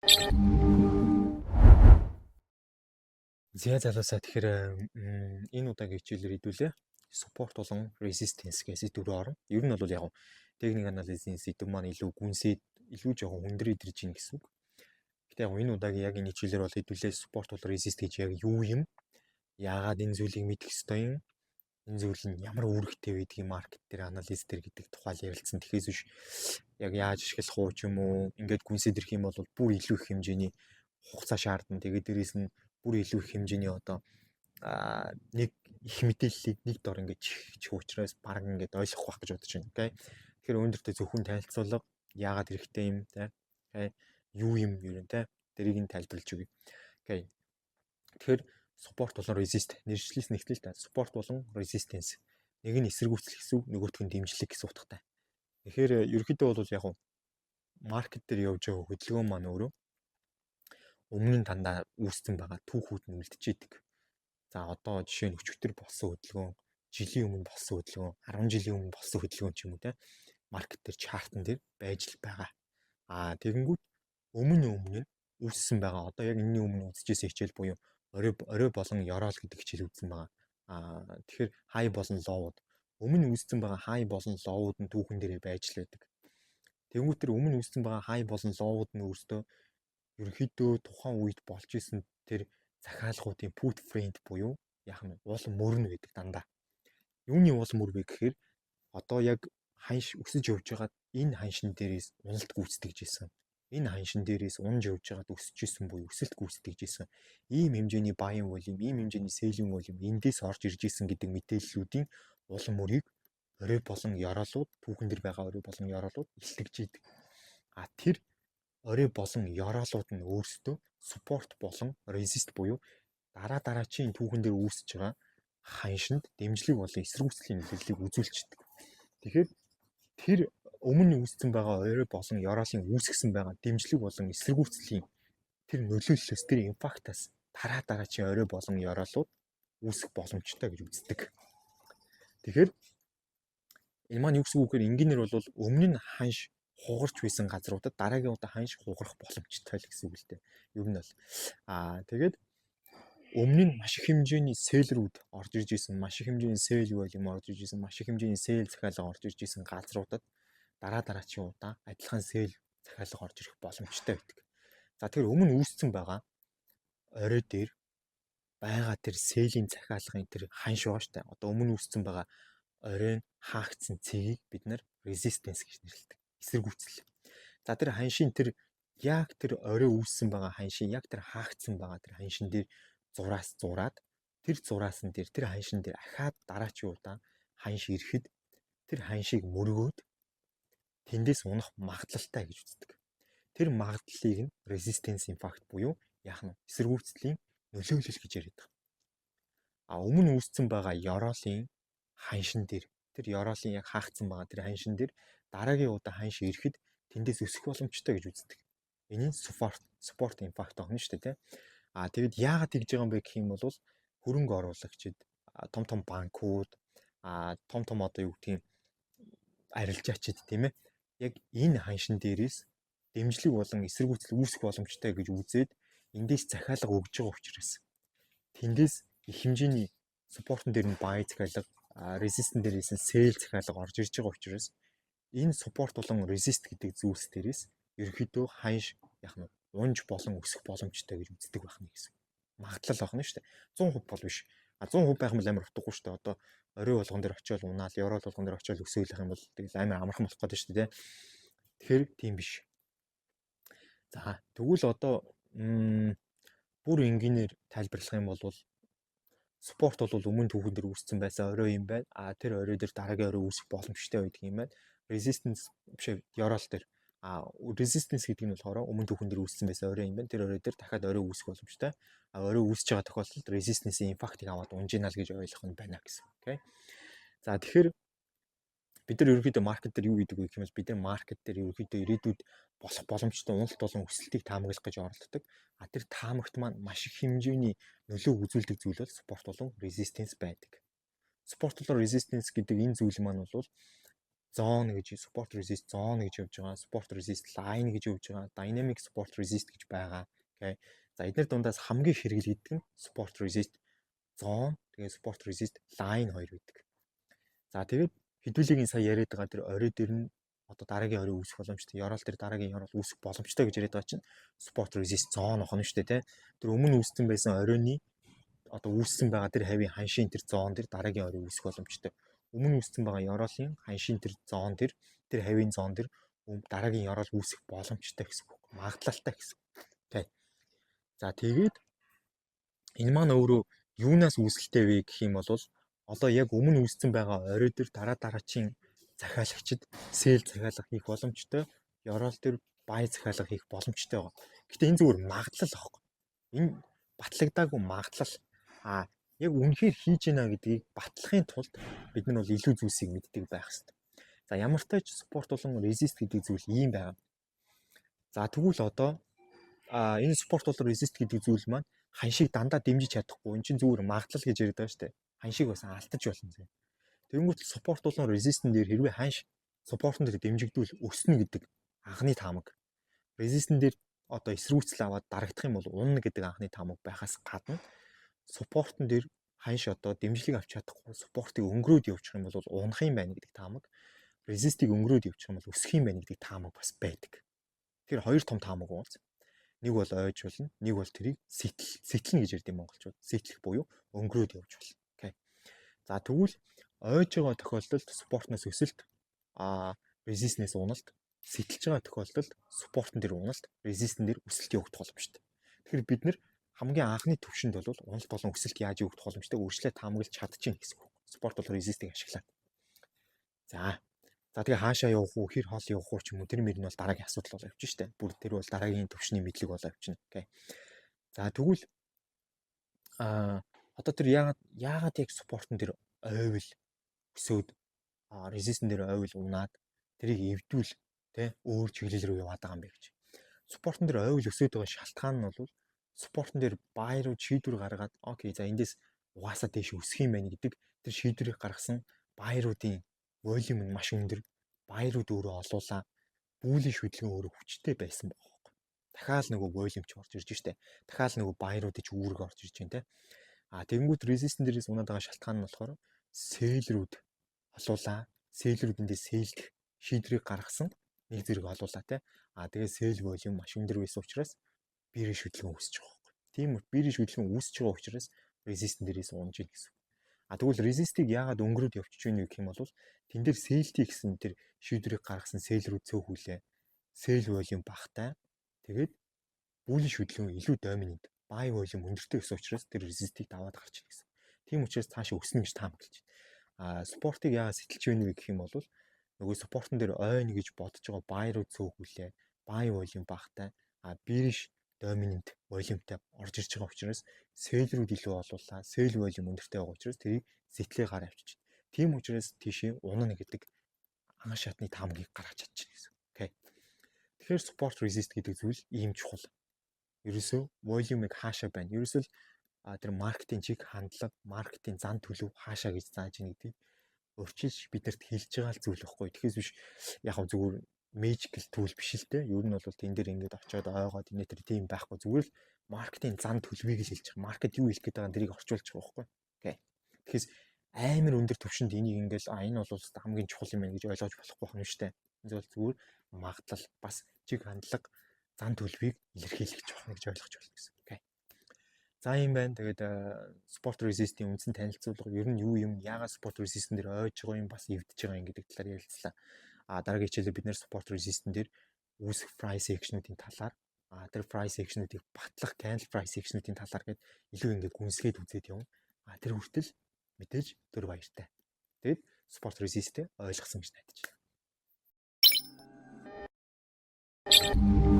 Зя залуусаа тэгэхээр энэ удаагийн хичээлээр хэдүүлээ. Support болон resistance гэсэн сэдвээр орно. Ер нь бол яг техник анализийн сэдв маань илүү гүнсээд илүү жоохон хүндрээ идэрж ийн гэсэн үг. Гэтэ яг энэ удаагийн яг энэ хичээлээр бол хэдүүлээ support болон resist гэж яг юу юм? Яагаад энэ зүйлийг мэдэх ёстой юм? Энэ зүйл нь ямар үүрэгтэй байдгийг маркет дээр анализ дээр гэдэг тухай ярилцсан. Тэгэхээс биш яг яаж ашиглах уу ч юм уу ингээд гүнсээд ирэх юм бол бүр илүү их хэмжээний хугацаа шаардна. Тэгээд дээрээс нь бүр илүү их хэмжээний одоо нэг их мэдээллийг нэг дор ингээд чих учраас баг ингээд ойлгох байх гэж бодож байна. Окей. Тэгэхээр өнөөдөр зөвхөн танилцуулга яагаад хэрэгтэй юм те. Юу юм ер нь те. Тэрийг нь тайлбарлаж өгье. Окей. Тэгэхээр support болон resist нэршлээс нэгтэл та support болон resistance нэг нь эсэргүүцэл гэсэн нөгөөх нь дэмжлэг гэсэн утгатай. Тэгэхээр ерөнхийдөө бол яг маркет дээр явж байгаа хөдөлгөөн маань өөрөө өмнө нь дандаа үүссэн байгаа түүхүүд нь үлдчихэдэг. За одоо жишээ нь өчигдөр болсон хөдөлгөөн, жилийн өмнө болсон хөдөлгөөн, 10 жилийн өмнө болсон хөдөлгөөн ч юм уу те маркет дээр чартан дээр байж л байгаа. Тэгэнгүүт өмнө нь үүссэн байгаа. Одоо яг энэний өмнө үзчихсэн хичээл буюу орой болон ёроол гэдэг хичээл үзсэн байгаа. Тэгэхээр high болон low-уд өмнө үүссэн байгаа high болон low-уд нь түүхэн дээрээ байж л байдаг. Тэгэнгүүт тэр өмнө үүссэн байгаа high болон low-уд нь өөртөө ерөнхийдөө тухайн үед болж исэн тэр захиалгуудын put friend буюу яах нь уул мөр нь байдаг дандаа. Юуны уул мөр вэ гэхээр одоо яг ханш өсөж явж байгаад энэ ханшин дээрээс уналт гүйцэтгэж исэн. Энэ ханшин дээрээс унж явж байгаад өсөж исэн буюу өсөлт гүйцэтгэж исэн. Ийм хэмжээний buying volume, ийм хэмжээний selling volume эндээс орж ирж исэн гэдэг мэдээллүүдийн уул мөрийг орой болон ёроолууд түүхэн дээр байгаа орой болон ёроолууд илтгэж идэг. Тэр орой болон ёроолууд нь өөрсдөө support болон resist буюу дараачийн түүхэн дээр үүсэж байгаа ханшинд дэмжлэг болон эсэргүүцлийн нөлөөллийг үзүүлчихдэг. Тэгэхээр тэр өмнө үүссэн байгаа орой болон ёроолын үүсгэсэн байгаа дэмжлэг болон эсэргүүцлийн тэр нөлөөллөөс тэр импактаас дараачийн орой болон ёроолууд үүсэх боломжтой гэж үздэг. Тэгэхээр энэ маань юу гэсэн үг гэхээр энгийнээр бол өмнө нь ханш хугарч байсан газруудад дараагийн удаа ханш хугарах боломжтой л гэсэн үг л дээ. Ер нь бол тэгээд өмнө нь маш их хэмжээний сэлрүүд орж ирж исэн, маш их хэмжээний сэл volume орж ирж исэн, маш их хэмжээний сэл захиалга орж ирж исэн газруудад дараачийн удаа адилхан сэл захиалга орж ирэх боломжтой байдаг. За тэгэхээр өмнө үүссэн байгаа орой дээр байгаа тэр сэлийн захиалгын тэр ханш байгаа штэ. Одоо өмнө үүссэн байгаа оройн хаагдсан цэгийг бид нар resistance гэж нэрлэдэг. Эсэргүүцэл. За тэр ханшийн тэр яг тэр орой үүссэн байгаа ханшийн яг тэр хаагдсан байгаа тэр ханшин дээр зураас зураад тэр зураасан дээр тэр ханшин дээр ахаад дараачийн удаа ханш ирэхэд тэр ханшийг мөргөөд тэндээс унах магадлалтай гэж үздэг. Тэр магадлалыг нь resistance impact буюу яах нь эсэргүүцлийн нөлөөлөл гэж яриад байгаа. Өмнө үүссэн байгаа ёроолын ханшин дээр тэр ёроолын яг хаагдсан байгаа тэр ханшин дээр дараагийн удаа ханш ирэхэд тэндээс өсөх боломжтой гэж үздэг. Энэ нь support impact байна шүү дээ, тэ. Тэгэд яагаад тэгж байгаа юм бэ гэх юм бол хөрөнгө оруулагчид, том банкуд, том одоо юу гэх юм арилжаачид тийм ээ. Яг энэ ханшин дээрээс дэмжлэг болон эсэргүүцэл үүсэх боломжтой гэж үзээд эндээс захиалга өгж байгаа учраас тэндээс их хэмжээний support-ын дээр нь buy захиалга, resist-ын дээрээс нь sell захиалга орж ирж байгаа учраас энэ support болон resist гэдэг зүйлс дээрээс ерөнхийдөө ханш яах нь унж болон өсөх боломжтой гэж үздэг байх нь гэсэн. Магадлал байна шүү дээ. 100% бол биш. 100% байх юм бол амар утгагүй шүү дээ. Одоо орой болгон дээр очиод унаал, ёроол болгон дээр очиод өсөөлөх юм бол тэгэл амар амархан болох гэдэг шүү дээ. Тэгэхээр тийм биш. За тэгвэл одоо бүр энгийнээр тайлбарлах юм бол support бол өмнө түүхэн дээр үүссэн байсан орой юм байна. Тэр орой дээр дараагийн орой үүсэх боломжтой байдаг юм байна. Resistance биш ёроол дээр resistance гэдэг нь болохоор өмнө түүхэн дээр үүссэн байсан орой юм байна. Тэр орой дээр дахиад орой үүсэх боломжтой. Орой үүсэж байгаа тохиолдолд resistance-ийн impact-ыг аваад унжинал гэж ойлгох нь байна гэсэн. Окей. За тэгэхээр бид нар ерөнхийдөө маркет дээр юу гэдэг вэ гэвэл бид нар маркет дээр ерөнхийдөө ирээдүйд болох боломжтой уналт болон өсөлтийг таамаглах гэж оролддог. Тэр таамагт маань маш их хэмжээний нөлөө үзүүлдэг зүйл бол support болон resistance байдаг. Support болон resistance гэдэг энэ зүйл маань бол zone гэж support resist zone гэж явж байгаа. Support resist line гэж явж байгаа. Dynamic support resist гэж байгаа. Окей. За эдгээр дундаас хамгийн хэрэглэгддэг нь support resist zone тэгээ support resist line хоёр байдаг. За тэгээд хэдүүлгийн сая яриад байгаа тэр орой дээр нь одоо дараагийн орой үүсэх боломжтой. Ярал тэр дараагийн ярал үүсэх боломжтой гэж яриад байгаа чинь support resist zone охно шүү дээ, тэ. Тэр өмнө үүссэн байсан оройны одоо үүссэн байгаа тэр хавийн ханшийн тэр зоон дээр дараагийн орой үүсэх боломжтой. Өмнө үүссэн байгаа яролын ханшийн тэр зоон дээр тэр хавийн зоон дээр дараагийн ярол үүсэх боломжтой гэсэн үг. Магадлалтай гэсэн. Тэ. За тэгээд энэ маань өөрөө юунаас үүсэлтэй вэ гэх юм бол одоо яг өмнө үүссэн байгаа орой дээр дараачийн захиалагчид сэл захиалга хийх боломжтой, ярол дээр бай захиалга хийх боломжтой байгаа. Гэтэ энэ зүгээр магадлал аахгүй. Энэ батлагдаагүй магадлал. Яг үнэхээр хийж гинэ гэдгийг батлахын тулд бид нар бол илүү зүйлсийг мэддэг байх хэрэгтэй. За ямар ч тач спорт болон resist гэдэг зүйл ийм байгаа. За тэгвэл одоо энэ спорт болон resist гэдэг зүйл маань ханшийг дандаа дэмжиж чадахгүй. Энд чинь зүгээр магадлал гэж яриад байгаа шүү дээ. Ханшийг бас алдаж болно зэ. Тэнгүүт support болон resistance дээр хэрвээ ханш support-ын дээр дэмжигдвэл өснө гэдэг анхны таамаг. Resistance дээр одоо эсрүүцэл аваад дарагдах юм бол унна гэдэг анхны таамаг байхаас гадна support-ын дээр ханш одоо дэмжлэг авч чадахгүй support-ыг өнгөрөөд явуучих юм бол унах юм байна гэдэг таамаг. Resist-ийг өнгөрөөд явуучих юм бол өсөх юм байна гэдэг таамаг бас байдаг. Тэгэхээр хоёр том таамаг уулз. Нэг бол ойж болно, нэг бол тэрийг сэтэлнэ гэж ярьдаг монголчууд. Сэтэлэх буюу өнгөрөөд явж болно. Окей. За тэгвэл ойж байгаа тохиолдолд спортноос өсөлт, resistance уналт, сэтэлж байгаа тохиолдолд спортн дээр уналт, resistance дээр өсөлт явагдах боломжтой. Тэгэхээр бид нэр хамгийн анхны төвшөнд бол уналт болон өсөлт яаж явагдах боломжтой өөрчлөлт таамаглаж чадчихна гэсэн үг. Спорт бол resistance-ийг ашиглаад. За тэгээ хаашаа явах уу, хэр хоол явах уу ч юм уу тэр мөр нь бол дараагийн асуудал болоо явчих штэ. Бүр тэр бол дараагийн төвшний мэдлэг болоо явчихна. Окей. За тэгвэл одоо тэр яагаад яг спортон дээр ойвол өсөөд resistance дээр ойвол унаад тэрийг эвдүүл тэ өөр чиглэл рүү яваад байгаа юм бэ гэж. Спортон дээр ойвол өсөөд байгаа шалтгаан нь бол спортон дээр бай руу шийдвэр гаргаад окей за эндээс угаасаа дэш өсөх юм байна гэдэг тэр шийдвэрийг гаргасан баяруудын волюм нь маш өндөр. Баярууд өөрөө олуулаа. Бүүлийн шүтлэгэн өөрөө хүчтэй байсан байгаа. Дахиад нөгөө волюм ч орж ирж штэ. Дахиад нөгөө баяруудын ч үүрэг орж ирж байна те. Тэгэнгүүт resistance дээрээс унаад байгаа шалтгаан нь болохоор сэлрүүд олуулаа. Сэлрүүдэндээ сэлдэх шийдвэрийг гаргасан нэг зэрэг олуулаа те. Тэгээ сэл волюм маш өндөр байсан учраас биерийн шүтлэгэн үүсэж байгаа байхгүй. Тийм үү биерийн шүтлэгэн үүсэж байгаа учраас resistance дээрээс унаж ийн гэсэн. Тэгвэл resist-ийг яагаад өнгөрөөд явчих вэ гэх юм бол тэн дээр сэлти гэсэн тэр шийдвэрийг гаргасан сэлрүүд цөөхүүлээ. Сэл волюм багтай. Тэгээд бүүлийн шүтлэгэн илүү доминант, buy волюм өндөртэй гэсэн учраас тэр resist-ийг даваад гарч ийн гэсэн. Тийм учраас цаашаа өснө гэж таамаглаж байна. Спортыг яагаад сэтэлж байна вэ гэх юм бол нөгөө спортон дээр ойно гэж бодож байгаа buy-руу цөөхүүлээ. Buy волюм багтай, bearish доминант волюмтай орж ирж байгаа учраас сэлрүүд илүү олуулаа. Сэл волюм өндөртэй байгаа учраас тэрийг сэтэлээ гараа авчиж. Тийм учраас тийшээ унана гэдэг ан шатны таамагийг гаргаж чадчихна гэсэн. Окей. Тэгэхээр support resist гэдэг зүйл ийм чухал. Ерөөсөө волюмыг хаашаа байна. Ерөөсөө тэр маркетинг чиг хандлага, маркетинг зан төлөв хаашаа гэж зааж ийн гэдгийг өрчилж бидэрт хэлж байгаа зүйл байхгүй. Тэгэхээс биш яг зүгээр magical tool биш л те. Ер нь бол тэн дээр ингээд очиод ойгоод энэ тэр тийм байхгүй. Зүгээр л маркетинг зан төлөвийг л хэлж байгаа. Маркет юу хэлэх гээд байгаа дэрийг орчуулж байгаа байхгүй. Окей. Тэгэхээр амар өндөр төвшөнд энийг ингээл энэ бол хамгийн чухал юм байна гэж ойлгож болохгүй юм шүү дээ. Энэ зөв зүгээр магадлал бас чиг хандлага зан төлөвийг илэрхийлэх жоох гэж ойлгож байна гэсэн. Окей. За юм байна. Тэгээд sport resist-ийн үндсэн танилцуулга ер нь юу юм, яагаад sport resist дээр ойж байгаа юм, бас эвдэж байгаа юм гэдэг талаар ярилцлаа. Дараагийн хичээлээр бид нэр sport resist дээр үүсэх price action-уудын талаар тэр price action-уудыг батлах candle price action-уудын талаар гээд илүү ингээд гүнсгээд үзээд явна. Тэр хүртэл мэдээж төр баяртай. Тэгэд sport resist-ийг ойлгосон гэж найдаж байна.